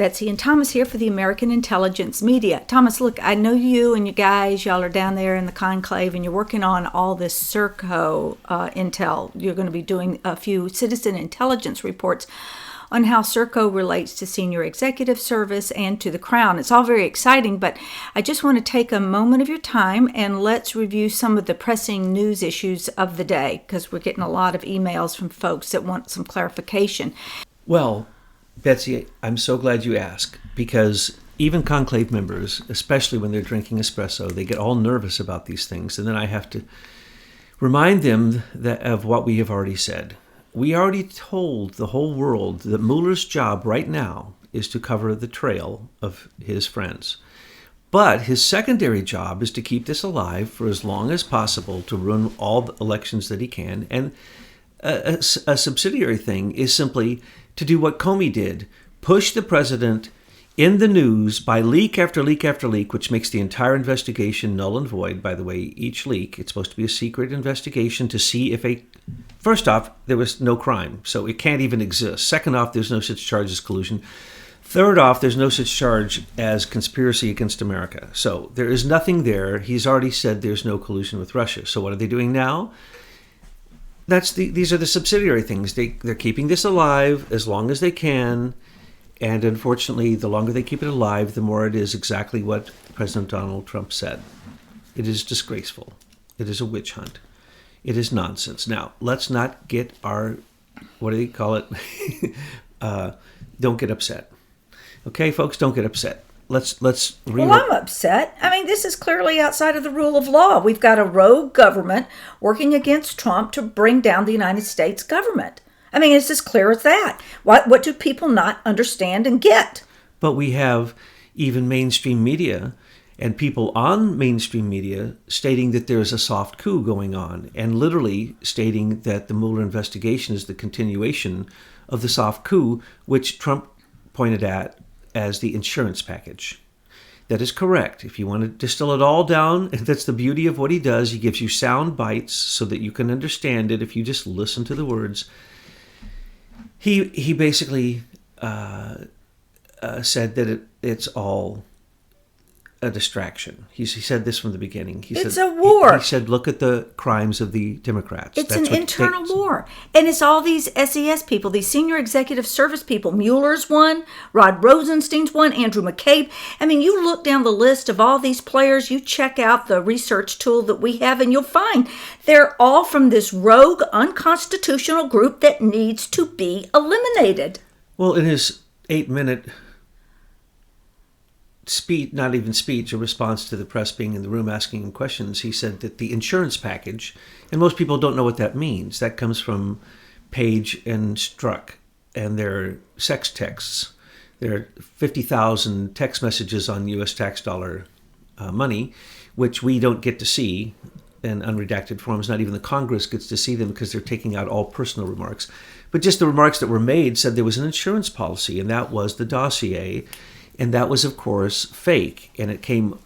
Betsy and Thomas here for the American Intelligence Media. Thomas, look, I know you and you guys, y'all are down there in the conclave and you're working on all this SERCO intel. You're going to be doing a few citizen intelligence reports on how SERCO relates to senior executive service and to the Crown. It's all very exciting, but I just want to take a moment of your time and let's review some of the pressing news issues of the day, because we're getting a lot of emails from folks that want some clarification. Well, Betsy, I'm so glad you asked, because even conclave members, especially when they're drinking espresso, they get all nervous about these things. And then I have to remind them of what we have already said. We already told the whole world that Mueller's job right now is to cover the trail of his friends. But his secondary job is to keep this alive for as long as possible, to ruin all the elections that he can. And a subsidiary thing is simply to do what Comey did, push the president in the news by leak after leak after leak, which makes the entire investigation null and void. By the way, each leak, it's supposed to be a secret investigation to see if first off, there was no crime, so it can't even exist. Second off, there's no such charge as collusion. Third off, there's no such charge as conspiracy against America. So there is nothing there. He's already said there's no collusion with Russia. So what are they doing now? These are the subsidiary things. They're keeping this alive as long as they can. And unfortunately, the longer they keep it alive, the more it is exactly what President Donald Trump said. It is disgraceful. It is a witch hunt. It is nonsense. Now, let's not get what do they call it? Don't get upset. Okay, folks, don't get upset. Let's Well, I'm upset. I mean, this is clearly outside of the rule of law. We've got a rogue government working against Trump to bring down the United States government. I mean, it's as clear as that. What do people not understand and get? But we have even mainstream media and people on mainstream media stating that there's a soft coup going on, and literally stating that the Mueller investigation is the continuation of the soft coup, which Trump pointed at as the insurance package. That is correct. If you want to distill it all down, that's the beauty of what he does. He gives you sound bites so that you can understand it if you just listen to the words. He basically said that it's all a distraction. He said this from the beginning. It's a war. He said, look at the crimes of the Democrats. It's an internal war. And it's all these SES people, these senior executive service people. Mueller's one, Rod Rosenstein's one, Andrew McCabe. I mean, you look down the list of all these players, you check out the research tool that we have, and you'll find they're all from this rogue, unconstitutional group that needs to be eliminated. Well, in his 8-minute speech, not even speech, a response to the press being in the room asking him questions, he said that the insurance package, and most people don't know what that means. That comes from Page and Strzok and their sex texts. There are 50,000 text messages on U.S. tax dollar money, which we don't get to see in unredacted forms. Not even the Congress gets to see them because they're taking out all personal remarks. But just the remarks that were made said there was an insurance policy, and that was the dossier. And that was, of course, fake. And it came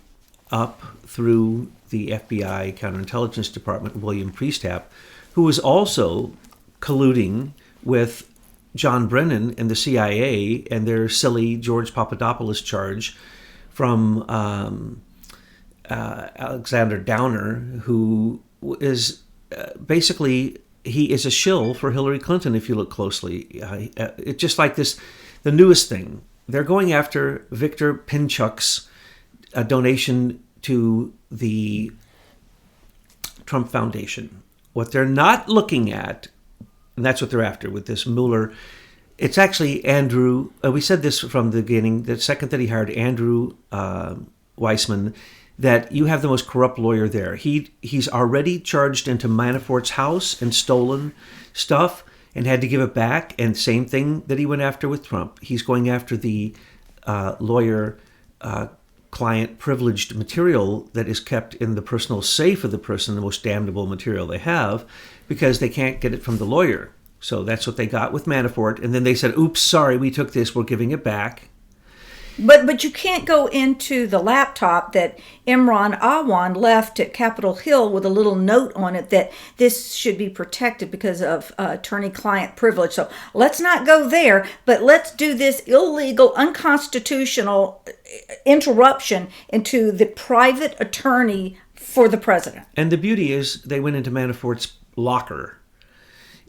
up through the FBI counterintelligence department, William Priestap, who was also colluding with John Brennan and the CIA and their silly George Papadopoulos charge from Alexander Downer, who is basically, he is a shill for Hillary Clinton if you look closely. It's just like this, the newest thing. They're going after Victor Pinchuk's donation to the Trump Foundation. What they're not looking at, and that's what they're after with this Mueller, it's actually Andrew, we said this from the beginning, the second that he hired Andrew Weissman, that you have the most corrupt lawyer there. He's already charged into Manafort's house and stolen stuff and had to give it back. And same thing that he went after with Trump. He's going after the lawyer client privileged material that is kept in the personal safe of the person, the most damnable material they have, because they can't get it from the lawyer. So that's what they got with Manafort. And then they said, oops, sorry, we took this, we're giving it back. But you can't go into the laptop that Imran Awan left at Capitol Hill with a little note on it that this should be protected because of attorney-client privilege. So let's not go there, but let's do this illegal, unconstitutional interruption into the private attorney for the president. And the beauty is they went into Manafort's locker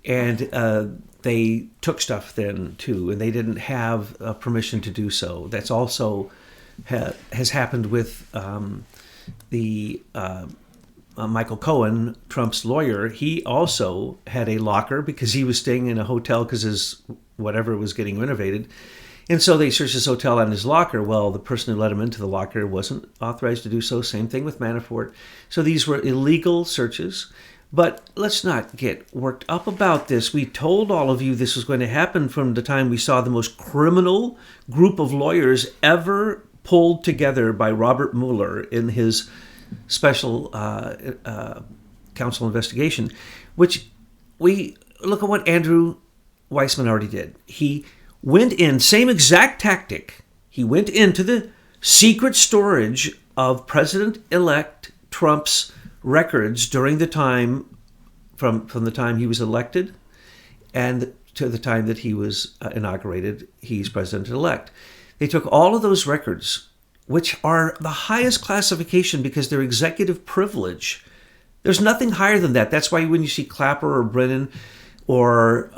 and they took stuff then too, and they didn't have permission to do so. That's also has happened with the Michael Cohen, Trump's lawyer. He also had a locker because he was staying in a hotel because his whatever was getting renovated. And so they searched his hotel and his locker. Well, the person who let him into the locker wasn't authorized to do so. Same thing with Manafort. So these were illegal searches. But let's not get worked up about this. We told all of you this was going to happen from the time we saw the most criminal group of lawyers ever pulled together by Robert Mueller in his special counsel investigation, which we look at what Andrew Weissman already did. He went in, same exact tactic. He went into the secret storage of President-elect Trump's records during the time, from the time he was elected and to the time that he was inaugurated, he's president-elect. They took all of those records, which are the highest classification because they're executive privilege. There's nothing higher than that. That's why when you see Clapper or Brennan or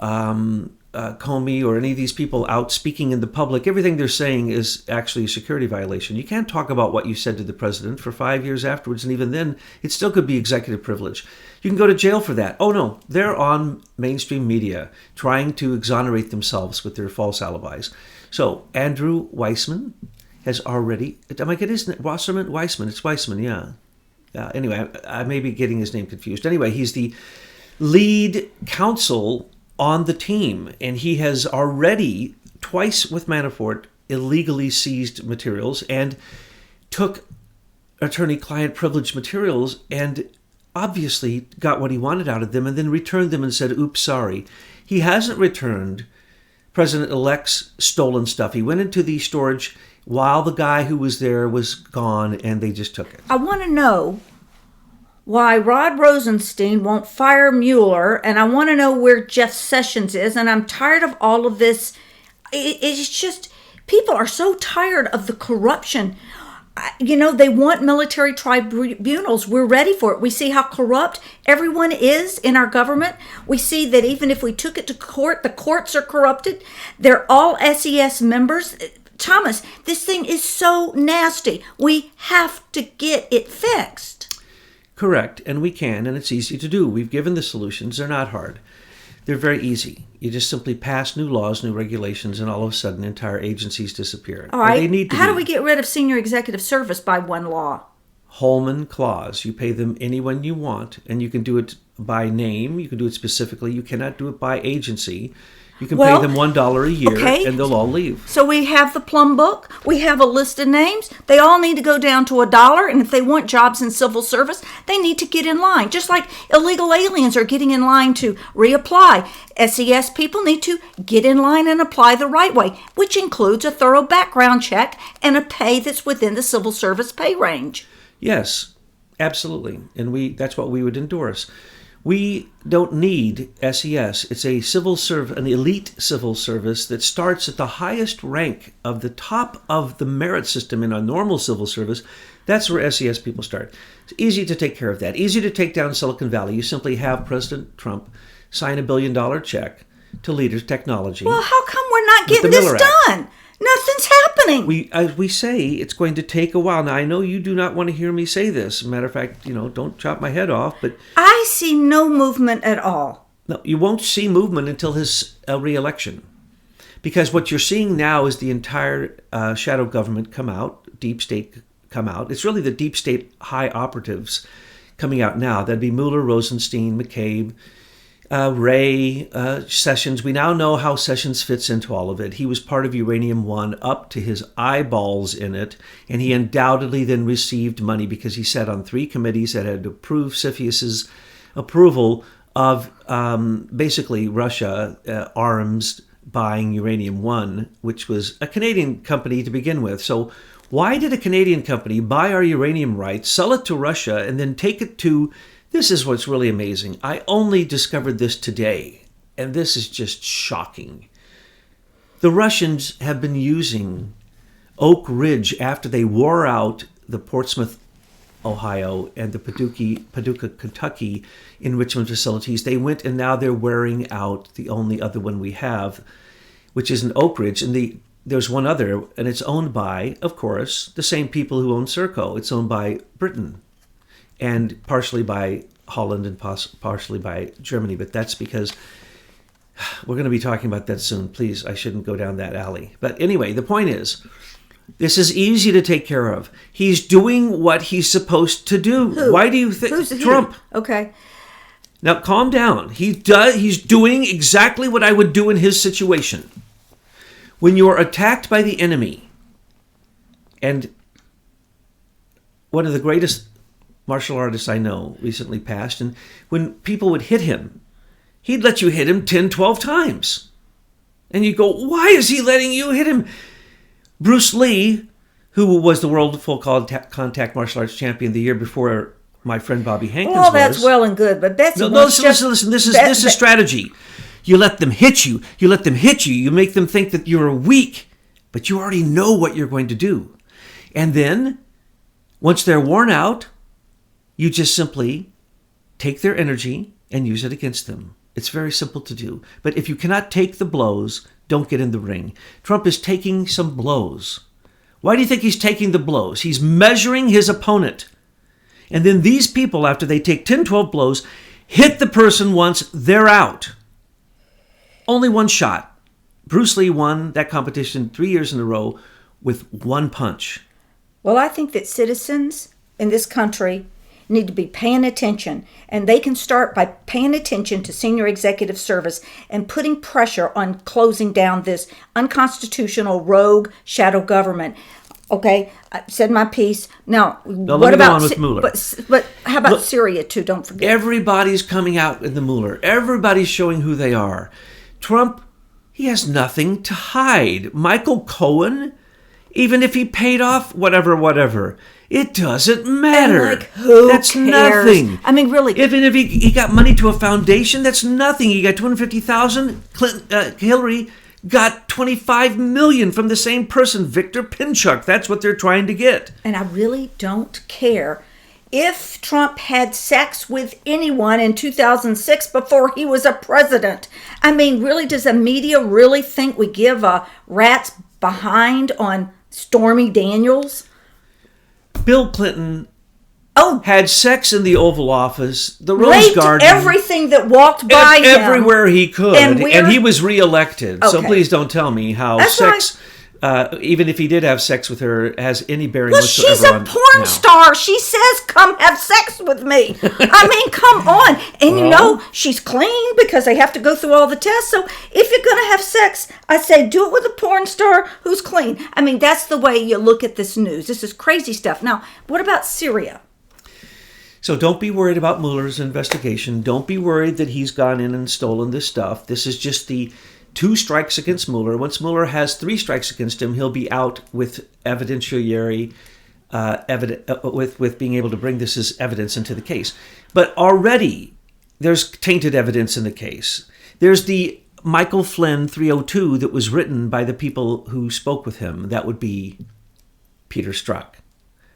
Comey or any of these people out speaking in the public, everything they're saying is actually a security violation. You can't talk about what you said to the president for 5 years afterwards, and even then, it still could be executive privilege. You can go to jail for that. Oh no, they're on mainstream media trying to exonerate themselves with their false alibis. So Andrew Weissman has already, am I getting his name? Wasserman? Weissman, it's Weissman, yeah. Anyway, I may be getting his name confused. Anyway, he's the lead counsel on the team, and he has already, twice with Manafort, illegally seized materials and took attorney-client privilege materials and obviously got what he wanted out of them and then returned them and said, oops, sorry. He hasn't returned President-elect's stolen stuff. He went into the storage while the guy who was there was gone, and they just took it. I want to know why Rod Rosenstein won't fire Mueller, and I want to know where Jeff Sessions is, and I'm tired of all of this. It's just, people are so tired of the corruption. You know, they want military tribunals. We're ready for it. We see how corrupt everyone is in our government. We see that even if we took it to court, the courts are corrupted. They're all SES members. Thomas, this thing is so nasty. We have to get it fixed. Correct, and we can, and it's easy to do. We've given the solutions. They're not hard. They're very easy. You just simply pass new laws, new regulations, and all of a sudden entire agencies disappear. All right. They need to How do we get rid of senior executive service by one law? Holman Clause. You pay them anyone you want, and you can do it by name. You can do it specifically. You cannot do it by agency. You can pay them $1 a year, okay, and they'll all leave. So we have the plum book. We have a list of names. They all need to go down to $1, and if they want jobs in civil service, they need to get in line. Just like illegal aliens are getting in line to reapply. SES people need to get in line and apply the right way, which includes a thorough background check and a pay that's within the civil service pay range. Yes, absolutely. And that's what we would endorse. We don't need SES. It's an elite civil service that starts at the highest rank of the top of the merit system in a normal civil service. That's where SES people start. It's easy to take care of that. Easy to take down Silicon Valley. You simply have President Trump sign $1 billion check to Leaders Technology. Well, how come we're not getting this done? Nothing's happening. As we say, it's going to take a while. Now, I know you do not want to hear me say this. Matter of fact, don't chop my head off. But I see no movement at all. No, you won't see movement until his re-election. Because what you're seeing now is the entire shadow government come out, deep state come out. It's really the deep state high operatives coming out now. That'd be Mueller, Rosenstein, McCabe, Wray, Sessions. We now know how Sessions fits into all of it. He was part of Uranium One up to his eyeballs in it, and he undoubtedly then received money because he sat on 3 committees that had approved CFIUS's approval of basically Russia arms buying Uranium One, which was a Canadian company to begin with. So why did a Canadian company buy our uranium rights, sell it to Russia, and then take it to... This is what's really amazing. I only discovered this today, and this is just shocking. The Russians have been using Oak Ridge after they wore out the Portsmouth, Ohio, and the Paducah, Kentucky enrichment facilities. They went, and now they're wearing out the only other one we have, which is in Oak Ridge. And there's one other, and it's owned by, of course, the same people who own SERCO. It's owned by Britain, and partially by Holland, and partially by Germany. But that's because we're going to be talking about that soon. Please, I shouldn't go down that alley. But anyway, the point is, this is easy to take care of. He's doing what he's supposed to do. Who? Why do you think? Who's Trump. He? Okay. Now, calm down. He's doing exactly what I would do in his situation. When you are attacked by the enemy, and one of the greatest martial artists I know recently passed, and when people would hit him, he'd let you hit him 10, 12 times. And you go, why is he letting you hit him? Bruce Lee, who was the world full contact martial arts champion the year before my friend Bobby Hankins was. Well, that's well and good, but Betsy... No, listen. This is strategy. You let them hit you. You let them hit you. You make them think that you're weak, but you already know what you're going to do. And then, once they're worn out, you just simply take their energy and use it against them. It's very simple to do. But if you cannot take the blows, don't get in the ring. Trump is taking some blows. Why do you think he's taking the blows? He's measuring his opponent. And then these people, after they take 10, 12 blows, hit the person once, they're out. Only one shot. Bruce Lee won that competition 3 years in a row with one punch. Well, I think that citizens in this country need to be paying attention, and they can start by paying attention to senior executive service and putting pressure on closing down this unconstitutional rogue shadow government. Okay, I said my piece. Now, what about Mueller? But how about Syria too? Don't forget. Everybody's coming out in the Mueller. Everybody's showing who they are. Trump, he has nothing to hide. Michael Cohen, even if he paid off whatever, it doesn't matter. And who that's cares? Nothing. I mean, really. Even if he got money to a foundation, that's nothing. He got $250,000. Hillary got $25 million from the same person, Victor Pinchuk. That's what they're trying to get. And I really don't care if Trump had sex with anyone in 2006 before he was a president. I mean, really, does the media really think we give a rat's behind on Stormy Daniels? Bill Clinton had sex in the Oval Office, the Rose Raped Garden. everything that walked by him. Everywhere he could. And he was reelected. Okay. So please don't tell me how sex, even if he did have sex with her, has any bearing whatsoever she's a on porn star. She says, come have sex with me. I mean, come on. And you know, she's clean because they have to go through all the tests. So if you're going to have sex, I say do it with a porn star who's clean. I mean, that's the way you look at this news. This is crazy stuff. Now, what about Syria? So don't be worried about Mueller's investigation. Don't be worried that he's gone in and stolen this stuff. This is just the 2 strikes against Mueller. Once Mueller has 3 strikes against him, he'll be out with evidentiary, with being able to bring this as evidence into the case. But already there's tainted evidence in the case. There's the Michael Flynn 302 that was written by the people who spoke with him. That would be Peter Strzok.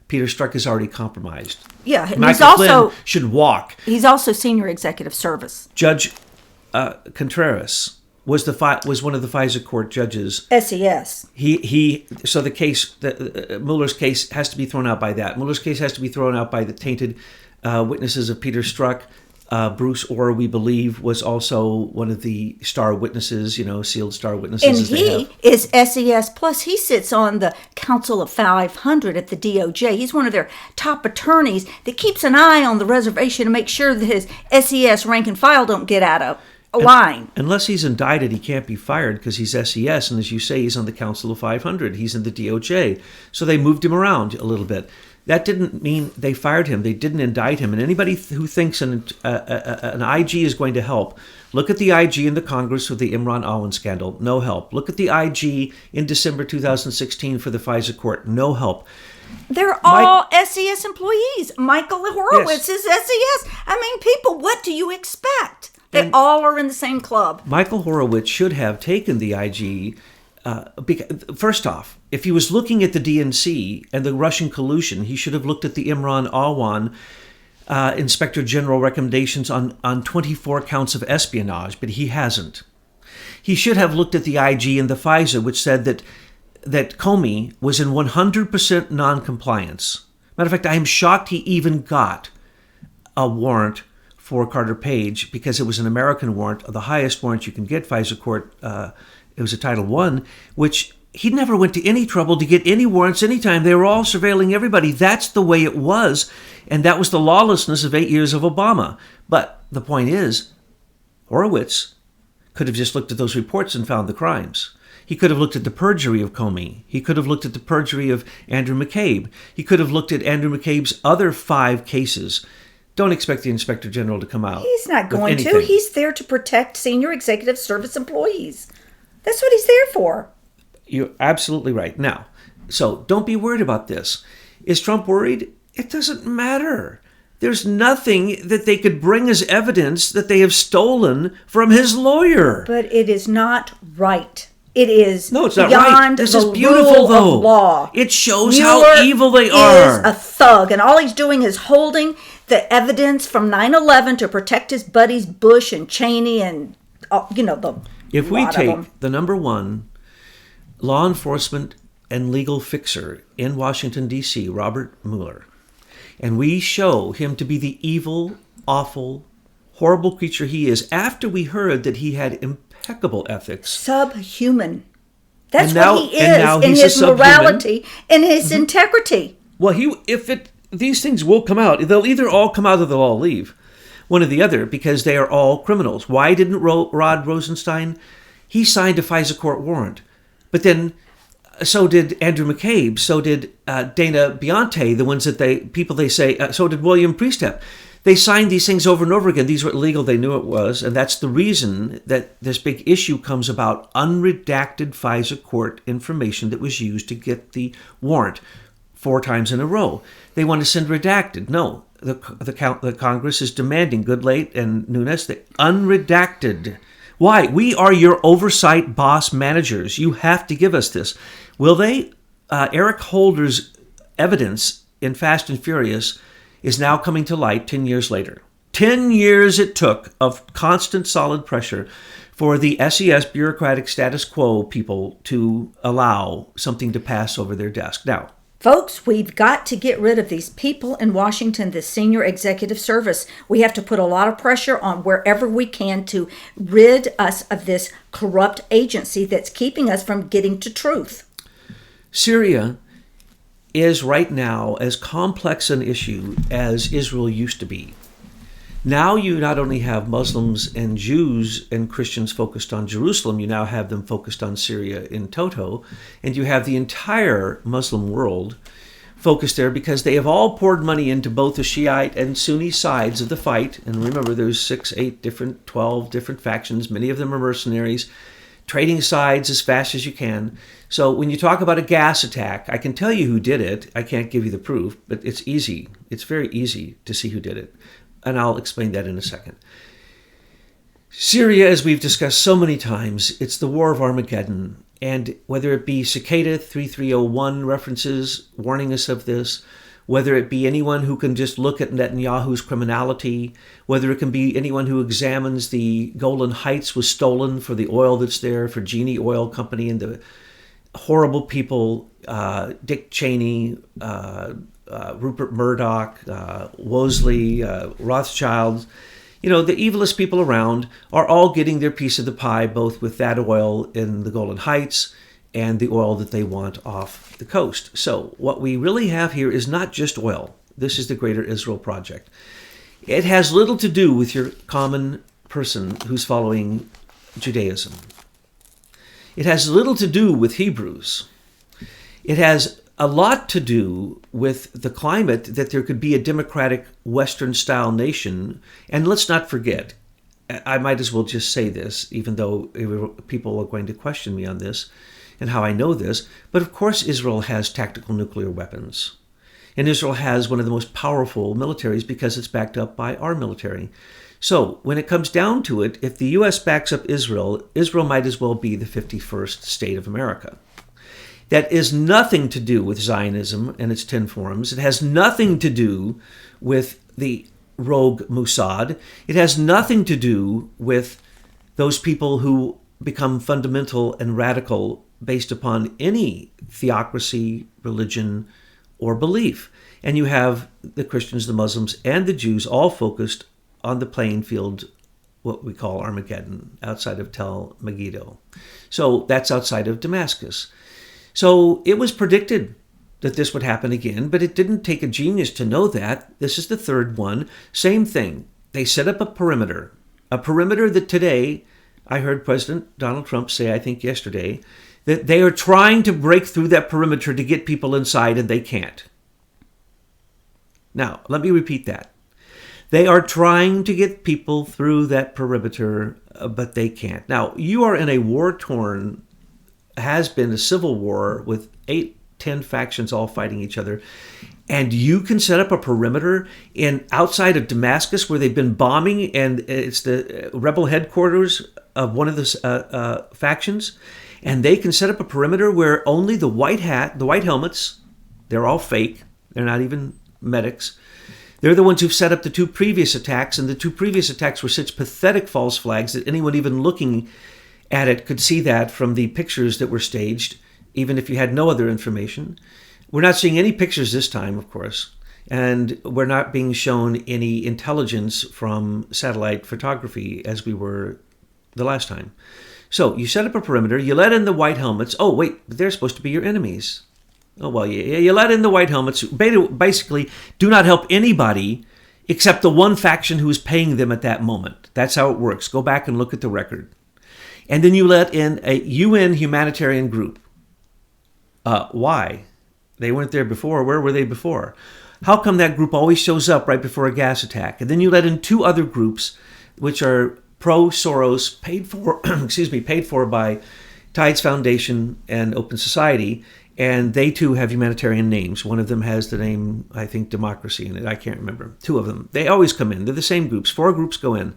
Peter Strzok is already compromised. Yeah, and Michael Flynn should walk. He's also senior executive service. Judge Contreras was one of the FISA court judges. SES. So the case, Mueller's case has to be thrown out by that. Mueller's case has to be thrown out by the tainted witnesses of Peter Strzok. Bruce Orr, we believe, was also one of the star witnesses, sealed star witnesses. And he is SES. Plus, he sits on the Council of 500 at the DOJ. He's one of their top attorneys that keeps an eye on the reservation to make sure that his SES rank and file don't get out of line. Unless he's indicted, he can't be fired because he's SES. And as you say, he's on the Council of 500. He's in the DOJ. So they moved him around a little bit. That didn't mean they fired him. They didn't indict him. And anybody who thinks an IG is going to help, look at the IG in the Congress with the Imran Awan scandal. No help. Look at the IG in December 2016 for the FISA court. No help. They're all SES employees. Michael Horowitz is SES. I mean, people, what do you expect? They all are in the same club. Michael Horowitz should have taken the IG. First off, if he was looking at the DNC and the Russian collusion, he should have looked at the Imran Awan Inspector General recommendations on 24 counts of espionage, but he hasn't. He should have looked at the IG and the FISA, which said that Comey was in 100% noncompliance. Matter of fact, I am shocked he even got a warrant for Carter Page because it was an American warrant, the highest warrant you can get. FISA court, it was a Title I, which he never went to any trouble to get any warrants anytime. They were all surveilling everybody. That's the way it was, and that was the lawlessness of 8 years of Obama. But the point is, Horowitz could have just looked at those reports and found the crimes. He could have looked at the perjury of Comey. He could have looked at the perjury of Andrew McCabe. He could have looked at Andrew McCabe's other 5 cases. Don't expect the Inspector General to come out. He's not going to. He's there to protect senior executive service employees. That's what he's there for. You're absolutely right. Now, so don't be worried about this. Is Trump worried? It doesn't matter. There's nothing that they could bring as evidence that they have stolen from his lawyer. But it is not right. It is no, it's not beyond right. This is the beautiful, rule though. Of law. It shows Mueller how evil they are. Is a thug, and all he's doing is holding the evidence from 9/11 to protect his buddies Bush and Cheney and the. If we take the number one law enforcement and legal fixer in Washington, D.C., Robert Mueller, and we show him to be the evil, awful, horrible creature he is, after we heard that he had impeccable ethics. Subhuman. That's what he is in his morality and his integrity. Well, these things will come out. They'll either all come out or they'll all leave. One or the other, because they are all criminals. Why didn't Rod Rosenstein? He signed a FISA court warrant. But then, so did Andrew McCabe. So did Dana Bionte, the ones that they say. So did William Priestap. They signed these things over and over again. These were illegal. They knew it was. And that's the reason that this big issue comes about. Unredacted FISA court information that was used to get the warrant 4 times in a row. They want to send redacted. No. The Congress is demanding, Goodlate and Nunes, the unredacted. Why? We are your oversight boss managers. You have to give us this. Will they? Eric Holder's evidence in Fast and Furious is now coming to light 10 years later. 10 years it took of constant solid pressure for the SES bureaucratic status quo people to allow something to pass over their desk. Now, folks, we've got to get rid of these people in Washington, the senior executive service. We have to put a lot of pressure on wherever we can to rid us of this corrupt agency that's keeping us from getting to truth. Syria is right now as complex an issue as Israel used to be. Now you not only have Muslims and Jews and Christians focused on Jerusalem, you now have them focused on Syria in toto, and you have the entire Muslim world focused there because they have all poured money into both the Shiite and Sunni sides of the fight. And remember, there's 6, 8 different, 12 different factions. Many of them are mercenaries, trading sides as fast as you can. So when you talk about a gas attack, I can tell you who did it. I can't give you the proof, but it's easy. It's very easy to see who did it. And I'll explain that in a second. Syria, as we've discussed so many times, it's the war of Armageddon. And whether it be Cicada 3301 references warning us of this, whether it be anyone who can just look at Netanyahu's criminality, whether it can be anyone who examines the Golan Heights was stolen for the oil that's there, for Genie Oil Company and the horrible people, Dick Cheney, Rupert Murdoch, Wosley, Rothschild, the evilest people around are all getting their piece of the pie, both with that oil in the Golan Heights and the oil that they want off the coast. So what we really have here is not just oil. This is the Greater Israel Project. It has little to do with your common person who's following Judaism. It has little to do with Hebrews. It has a lot to do with the climate that there could be a democratic Western-style nation. And let's not forget, I might as well just say this, even though people are going to question me on this and how I know this, but of course Israel has tactical nuclear weapons. And Israel has one of the most powerful militaries because it's backed up by our military. So when it comes down to it, if the U.S. backs up Israel, Israel might as well be the 51st state of America. That is nothing to do with Zionism and its 10 forms. It has nothing to do with the rogue Mossad. It has nothing to do with those people who become fundamental and radical based upon any theocracy, religion, or belief. And you have the Christians, the Muslims, and the Jews all focused on the playing field, what we call Armageddon, outside of Tel Megiddo. So that's outside of Damascus. So it was predicted that this would happen again, but it didn't take a genius to know that. This is the third one. Same thing. They set up a perimeter that today, I heard President Donald Trump say, I think yesterday, that they are trying to break through that perimeter to get people inside, and they can't. Now, let me repeat that. They are trying to get people through that perimeter, but they can't. Now, you are in a war-torn, has been a civil war with 8-10 factions all fighting each other, and you can set up a perimeter outside of Damascus where they've been bombing, and it's the rebel headquarters of one of the factions, and they can set up a perimeter where only the white helmets, they're all fake, they're not even medics, they're the ones who've set up the 2 previous attacks, and the 2 previous attacks were such pathetic false flags that anyone even looking at it could see that from the pictures that were staged, even if you had no other information. We're not seeing any pictures this time, of course, and we're not being shown any intelligence from satellite photography as we were the last time. So you set up a perimeter, you let in the white helmets. Oh, wait, they're supposed to be your enemies. Oh, well, yeah, you let in the white helmets, who basically do not help anybody except the one faction who is paying them at that moment. That's how it works. Go back and look at the record. And then you let in a UN humanitarian group. Why? They weren't there before. Where were they before? How come that group always shows up right before a gas attack? And then you let in 2 other groups, which are pro-Soros, paid for by Tides Foundation and Open Society, and they too have humanitarian names. One of them has the name, I think, Democracy in it. I can't remember. 2 of them. They always come in. They're the same groups. 4 groups go in.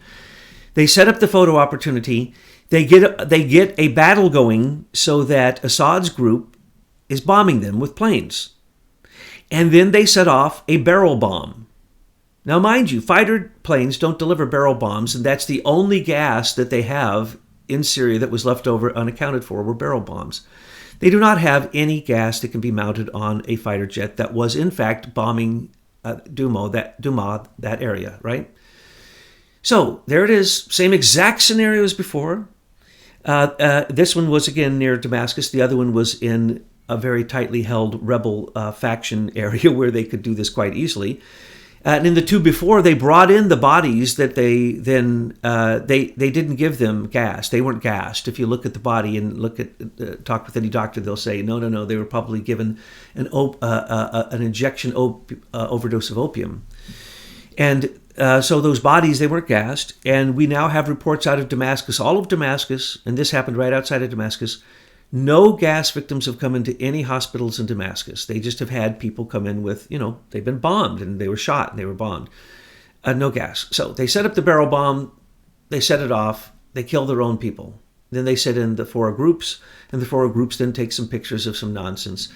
They set up the photo opportunity. They get a battle going so that Assad's group is bombing them with planes. And then they set off a barrel bomb. Now, mind you, fighter planes don't deliver barrel bombs, and that's the only gas that they have in Syria that was left over unaccounted for were barrel bombs. They do not have any gas that can be mounted on a fighter jet that was, in fact, bombing Douma, that area, right? So there it is, same exact scenario as before. This one was, again, near Damascus. The other one was in a very tightly held rebel faction area where they could do this quite easily. And in the 2 before, they brought in the bodies that they then, they didn't give them gas. They weren't gassed. If you look at the body and talk with any doctor, they'll say, no, they were probably given an injection overdose of opium. And so those bodies, they weren't gassed. And we now have reports out of Damascus, all of Damascus, and this happened right outside of Damascus. No gas victims have come into any hospitals in Damascus. They just have had people come in with, they've been bombed and they were shot and they were bombed. No gas. So they set up the barrel bomb. They set it off. They kill their own people. Then they set in the 4 groups, and the 4 groups then take some pictures of some nonsense.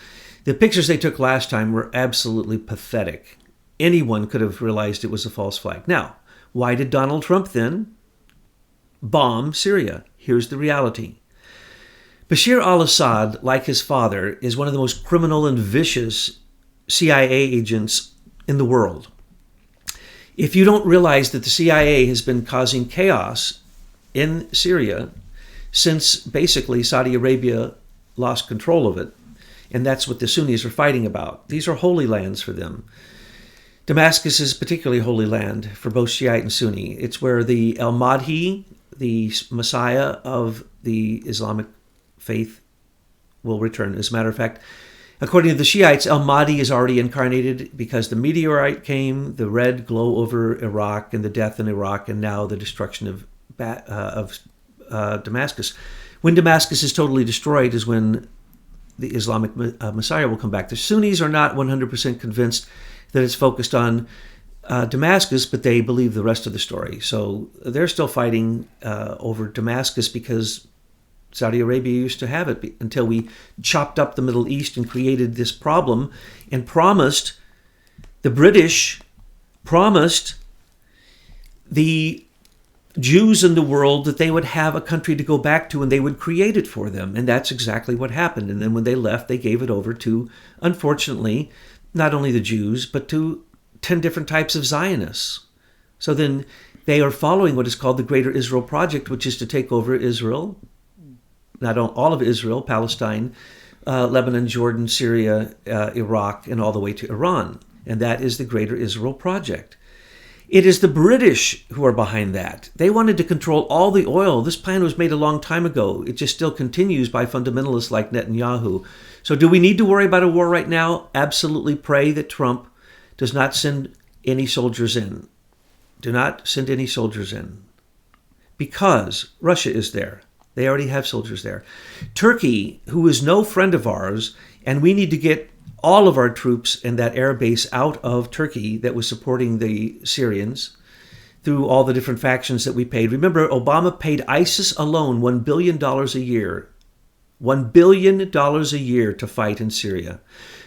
The pictures they took last time were absolutely pathetic. Anyone could have realized it was a false flag. Now, why did Donald Trump then bomb Syria? Here's the reality. Bashar al-Assad, like his father, is one of the most criminal and vicious CIA agents in the world. If you don't realize that the CIA has been causing chaos in Syria since basically Saudi Arabia lost control of it, and that's what the Sunnis are fighting about. These are holy lands for them. Damascus is particularly holy land for both Shiite and Sunni. It's where the Al-Mahdi, the Messiah of the Islamic faith, will return. As a matter of fact, According to the Shiites, al-Mahdi is already incarnated because the meteorite came, the red glow over Iraq and the death in Iraq, and now the destruction of Damascus. When Damascus is totally destroyed is when the Islamic Messiah will come back. The Sunnis are not 100% convinced that it's focused on Damascus, but they believe the rest of the story. So they're still fighting over Damascus because Saudi Arabia used to have it until we chopped up the Middle East and created this problem and the British promised the Jews in the world that they would have a country to go back to and they would create it for them. And that's exactly what happened. And then when they left, they gave it over to, unfortunately, not only the Jews, but to 10 different types of Zionists. So then they are following what is called the Greater Israel Project, which is to take over Israel, not all of Israel, Palestine, Lebanon, Jordan, Syria, Iraq, and all the way to Iran. And that is the Greater Israel Project. It is the British who are behind that. They wanted to control all the oil. This plan was made a long time ago. It just still continues by fundamentalists like Netanyahu. So do we need to worry about a war right now? Absolutely pray that Trump does not send any soldiers in. Do not send any soldiers in. Because Russia is there. They already have soldiers there. Turkey, who is no friend of ours, and we need to get all of our troops and that air base out of Turkey that was supporting the Syrians through all the different factions that we paid. Remember, Obama paid ISIS alone $1 billion a year. $1 billion a year to fight in Syria.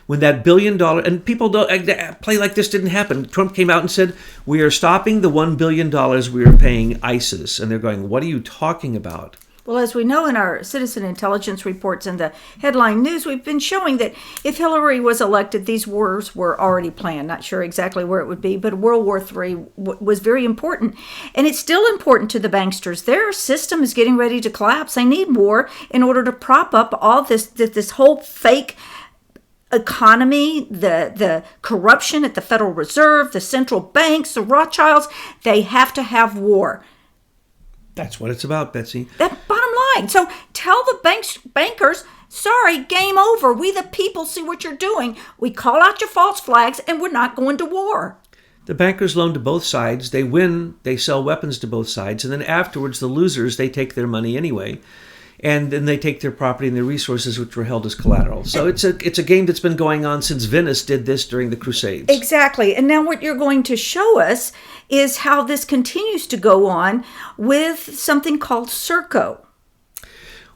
When that $1 billion, and people don't play like this didn't happen. Trump came out and said, we are stopping the $1 billion we are paying ISIS. And they're going, what are you talking about? Well, as we know in our citizen intelligence reports and the headline news, we've been showing that if Hillary was elected, these wars were already planned. Not sure exactly where it would be, but World War III was very important. And it's still important to the banksters. Their system is getting ready to collapse. They need war in order to prop up all this whole fake economy, the corruption at the Federal Reserve, the central banks, the Rothschilds. They have to have war. That's what it's about, Betsy. That bottom line. So tell the bankers, sorry, game over. We the people see what you're doing. We call out your false flags and we're not going to war. The bankers loan to both sides. They win. They sell weapons to both sides. And then afterwards, the losers, they take their money anyway. And then they take their property and their resources, which were held as collateral. So it's a game that's been going on since Venice did this during the Crusades. Exactly. And now what you're going to show us is how this continues to go on with something called SERCO.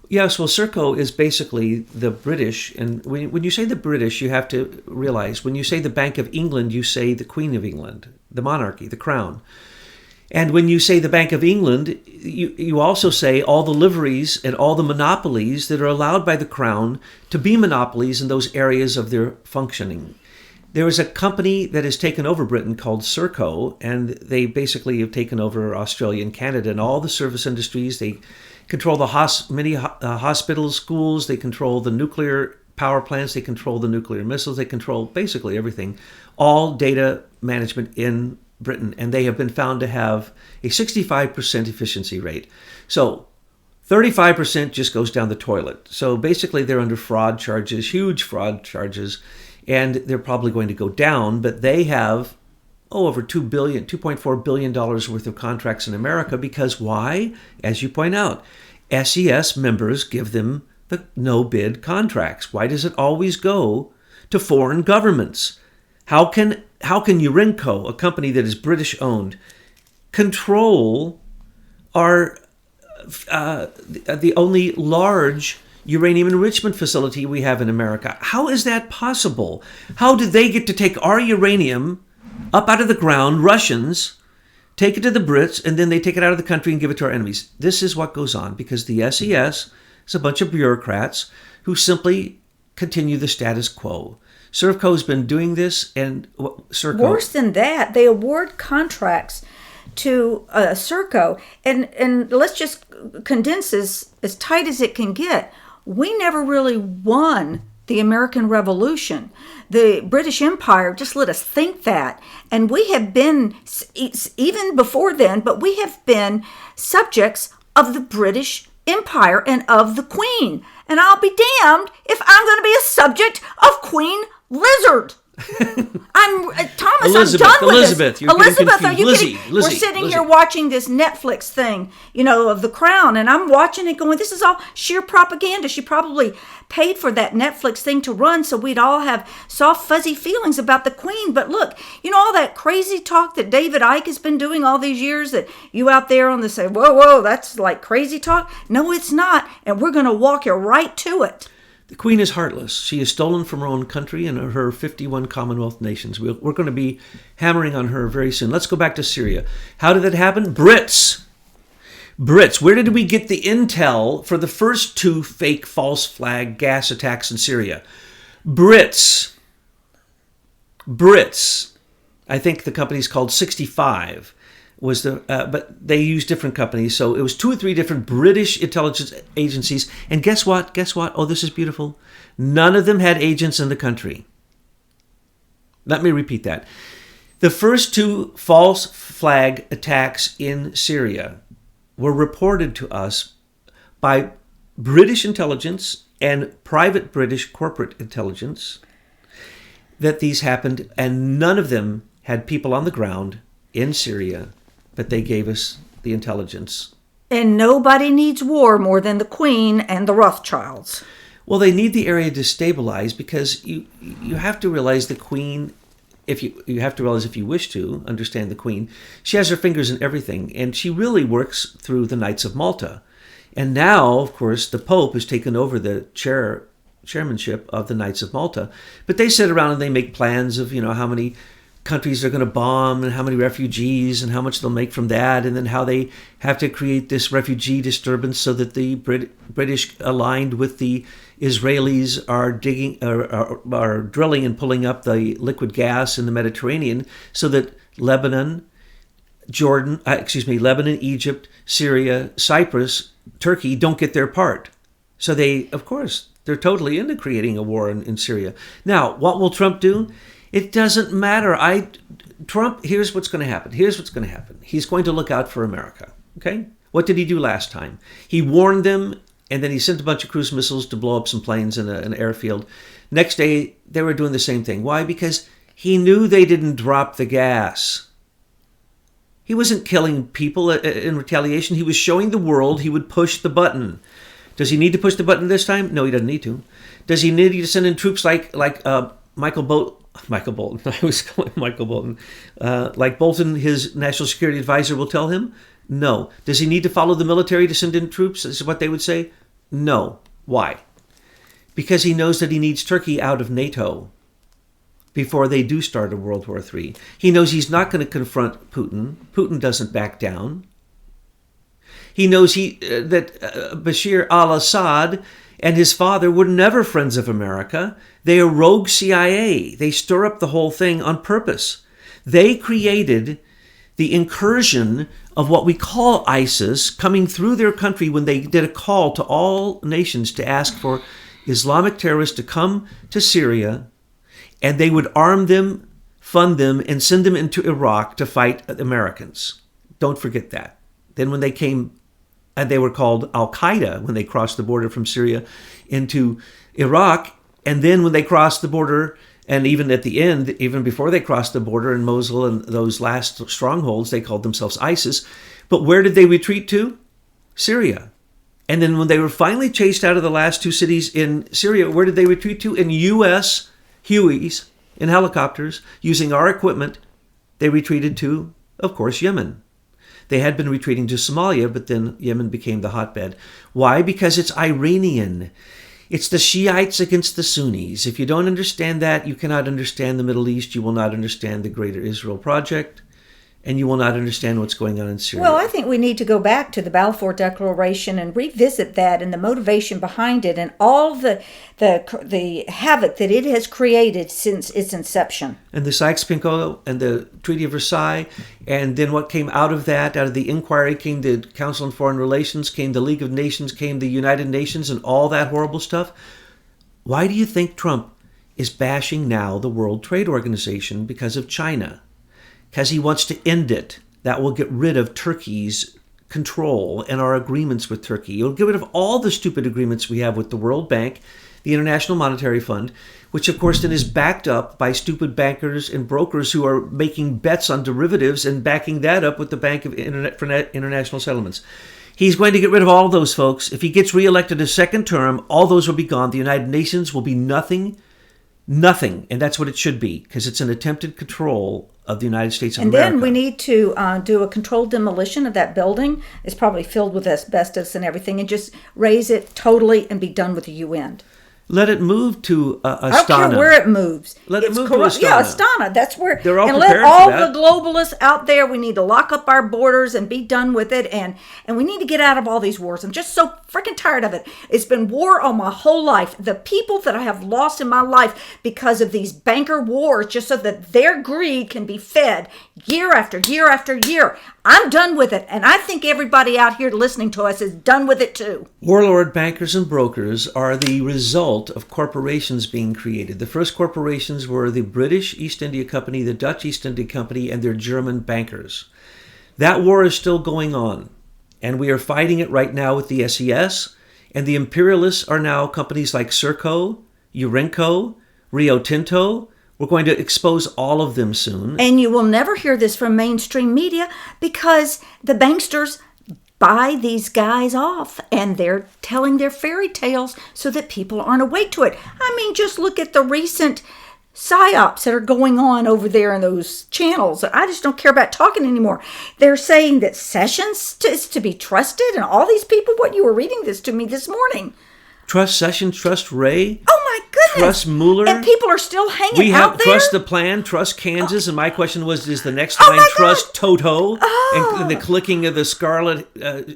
Yes, well, SERCO is basically the British. And when you say the British, you have to realize, when you say the Bank of England, you say the Queen of England, the monarchy, the crown. And when you say the Bank of England, you also say all the liveries and all the monopolies that are allowed by the Crown to be monopolies in those areas of their functioning. There is a company that has taken over Britain called SERCO, and they basically have taken over Australia and Canada and all the service industries. They control the many hospitals, schools. They control the nuclear power plants. They control the nuclear missiles. They control basically everything. All data management in Britain, and they have been found to have a 65% efficiency rate. So 35% just goes down the toilet. So basically they're under fraud charges, huge fraud charges, and they're probably going to go down, but they have over $2.4 billion worth of contracts in America because why? As you point out, SES members give them the no-bid contracts. Why does it always go to foreign governments? How can Urenco, a company that is British owned, control the only large uranium enrichment facility we have in America? How is that possible? How did they get to take our uranium up out of the ground, Russians, take it to the Brits, and then they take it out of the country and give it to our enemies? This is what goes on because the SES is a bunch of bureaucrats who simply continue the status quo. SERCO has been doing this, and SERCO... Worse than that, they award contracts to SERCO, and let's just condense this as tight as it can get. We never really won the American Revolution. The British Empire just let us think that. And we have been, even before then, but we have been subjects of the British empire and of the queen. And I'll be damned if I'm going to be a subject of Queen Lizard. Thomas, Elizabeth, I'm done with Elizabeth, this. you're getting Elizabeth, are confused. you Lizzie, kidding? Lizzie, We're sitting Lizzie. here watching this Netflix thing, of The Crown, and I'm watching it going, this is all sheer propaganda. She probably paid for that Netflix thing to run so we'd all have soft, fuzzy feelings about the Queen. But look, all that crazy talk that David Icke has been doing all these years that you out there on the say, whoa, that's like crazy talk. No, it's not. And we're going to walk you right to it. The Queen is heartless. She is stolen from her own country and her 51 Commonwealth nations. We're going to be hammering on her very soon. Let's go back to Syria. How did that happen? Brits. Where did we get the intel for the first 2 fake false flag gas attacks in Syria? Brits. I think the company's called 65. But they use different companies. So it was 2 or 3 different British intelligence agencies. And guess what? Oh, this is beautiful. None of them had agents in the country. Let me repeat that. The first 2 false flag attacks in Syria were reported to us by British intelligence and private British corporate intelligence that these happened, and none of them had people on the ground in Syria. But they gave us the intelligence. And nobody needs war more than the Queen and the Rothschilds. Well, they need the area destabilized because you have to realize the Queen, if you wish to understand the Queen, she has her fingers in everything, and she really works through the Knights of Malta. And now, of course, the Pope has taken over the chairmanship of the Knights of Malta. But they sit around and they make plans of, how many countries they're going to bomb and how many refugees and how much they'll make from that, and then how they have to create this refugee disturbance so that the British aligned with the Israelis are drilling and pulling up the liquid gas in the Mediterranean so that Lebanon, Egypt, Syria, Cyprus, Turkey don't get their part. So they're totally into creating a war in Syria. Now, what will Trump do? It doesn't matter. Trump, here's what's going to happen. He's going to look out for America. Okay? What did he do last time? He warned them, and then he sent a bunch of cruise missiles to blow up some planes in an airfield. Next day, they were doing the same thing. Why? Because he knew they didn't drop the gas. He wasn't killing people in retaliation. He was showing the world he would push the button. Does he need to push the button this time? No, he doesn't need to. Does he need to send in troops like Michael Bolton? I was calling Michael Bolton. Like Bolton, his national security advisor, will tell him? No. Does he need to follow the military to send in troops? This is what they would say? No. Why? Because he knows that he needs Turkey out of NATO before they do start a World War III. He knows he's not going to confront Putin. Putin doesn't back down. He knows that Bashir al-Assad and his father were never friends of America. They are rogue CIA. They stir up the whole thing on purpose. They created the incursion of what we call ISIS coming through their country when they did a call to all nations to ask for Islamic terrorists to come to Syria, and they would arm them, fund them, and send them into Iraq to fight Americans. Don't forget that. Then when they came, and they were called Al-Qaeda when they crossed the border from Syria into Iraq. And then when they crossed the border, and even at the end, even before they crossed the border in Mosul and those last strongholds, they called themselves ISIS. But where did they retreat to? Syria. And then when they were finally chased out of the last 2 cities in Syria, where did they retreat to? In U.S. Hueys, in helicopters, using our equipment, they retreated to, of course, Yemen. They had been retreating to Somalia, but then Yemen became the hotbed. Why? Because it's Iranian. It's the Shiites against the Sunnis. If you don't understand that, you cannot understand the Middle East. You will not understand the Greater Israel Project. And you will not understand what's going on in Syria. Well, I think we need to go back to the Balfour Declaration and revisit that and the motivation behind it and all the havoc that it has created since its inception. And the Sykes-Picot and the Treaty of Versailles, and then what came out of that, out of the inquiry, came the Council on Foreign Relations, came the League of Nations, came the United Nations, and all that horrible stuff. Why do you think Trump is bashing now the World Trade Organization because of China? Because he wants to end it. That will get rid of Turkey's control and our agreements with Turkey. It'll get rid of all the stupid agreements we have with the World Bank, the International Monetary Fund, which of course then is backed up by stupid bankers and brokers who are making bets on derivatives and backing that up with the Bank of International Settlements. He's going to get rid of all of those folks. If he gets reelected a second term, all those will be gone. The United Nations will be nothing. And that's what it should be, because it's an attempted control of the United States of America. And then we need to do a controlled demolition of that building. It's probably filled with asbestos and everything, and just raise it totally and be done with the UN. Let it move to Astana. I don't care where it moves. Let it move to Astana. Yeah, Astana. That's where. They're all and prepared let all for that. the globalists out there. We need to lock up our borders and be done with it. And we need to get out of all these wars. I'm just so freaking tired of it. It's been war all my whole life. The people that I have lost in my life because of these banker wars, just so that their greed can be fed year after year after year. I'm done with it. And I think everybody out here listening to us is done with it too. Warlord bankers and brokers are the result of corporations being created. The first corporations were the British East India Company, the Dutch East India Company, and their German bankers. That war is still going on, and we are fighting it right now with the SES, and the imperialists are now companies like SERCO, Urenco, Rio Tinto. We're going to expose all of them soon. And you will never hear this from mainstream media because the banksters buy these guys off and they're telling their fairy tales so that people aren't awake to it. I mean, just look at the recent psyops that are going on over there in those channels. I just don't care about talking anymore. They're saying that Sessions is to be trusted and all these people. What, you were reading this to me this morning. Trust Sessions, trust Ray. Oh my goodness. Trust Mueller. And people are still hanging We have out there. trust the plan, trust Kansas, and my question was, is the next line trust Toto and the clicking of the scarlet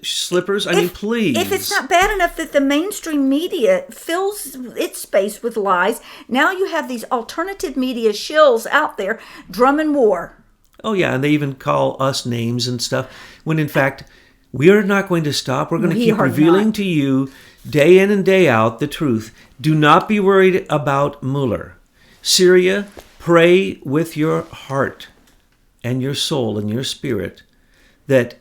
slippers? I mean, please. If it's not bad enough that the mainstream media fills its space with lies, now you have these alternative media shills out there drumming war. Oh yeah, and they even call us names and stuff, when in fact, we are not going to stop. We're going to keep revealing to you day in and day out the truth. Do not be worried about Mueller. Syria, pray with your heart and your soul and your spirit that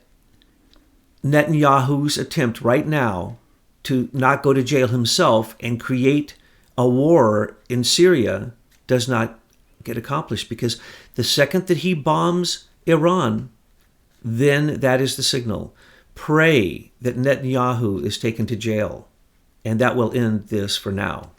Netanyahu's attempt right now to not go to jail himself and create a war in Syria does not get accomplished, because the second that he bombs Iran, then that is the signal. Pray that Netanyahu is taken to jail, and that will end this for now.